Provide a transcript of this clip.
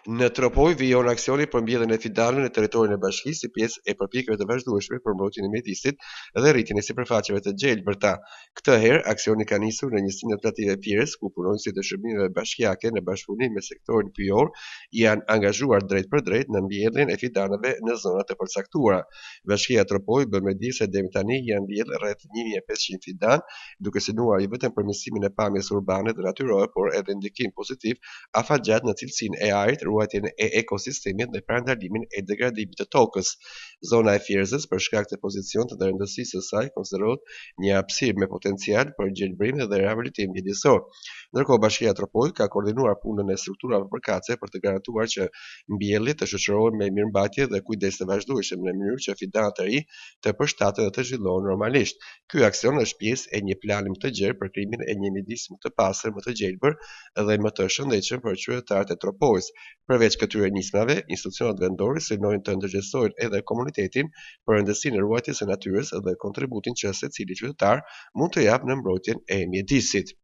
Në Tropoj vijon aksioni për mbjelljen e fidanëve në territorin e bashkisë si pjesë e përpjekjeve të vazhdueshme për mbrojtjen e mjedisit dhe rritjen e sipërfaqeve të gjelbërta. Këtë herë aksioni ka nisur në njësinë operative Pires, ku punonësit e shërbimeve bashkiake në bashkëpunim me sektorin pyjor janë angazhuar drejt për drejt në mbjelljen e fidanëve në zonat e përcaktuara. Bashkia Tropoj bën me dije se deri tani janë mbjellë rreth 1500 fidan, duke synuar jo vetëm përmirësimin e pamjes urbane dhe natyrore, por edhe ndikim pozitiv afatgjat në cilësinë e ajrit, ruajtjen e ekosistemit dhe parandalimin e degradimit të tokës. Zona e Fierzës, për shkak të pozicionit dhe rëndësisë së saj, konsiderohet një hapësirë me potencial për gjelbrim dhe rehabilitim mjedisor. Ndërkohë, Bashkia Tropoj ka koordinuar punën e strukturave përkatëse për të garantuar që mbjelljet të shoqërohen me mirëmbajtje dhe kujdes të vazhdueshëm në mënyrë që fidanët e ri të përshtaten dhe të zhvillohen normalisht. Ky aksion është pjesë e një plani më të gjerë për krijimin e një mjedis më të pastër, më të gjelbër dhe më të shëndetshëm për qytetarët e Tropojës. Përveç këtyre nismave, institucionet vendore synojnë të ndërgjegjësojnë edhe komunitetin për rëndësinë e ruajtjes së natyrës dhe kontributin që secili qytetar mund të japë në mbrojtjen e mjedisit.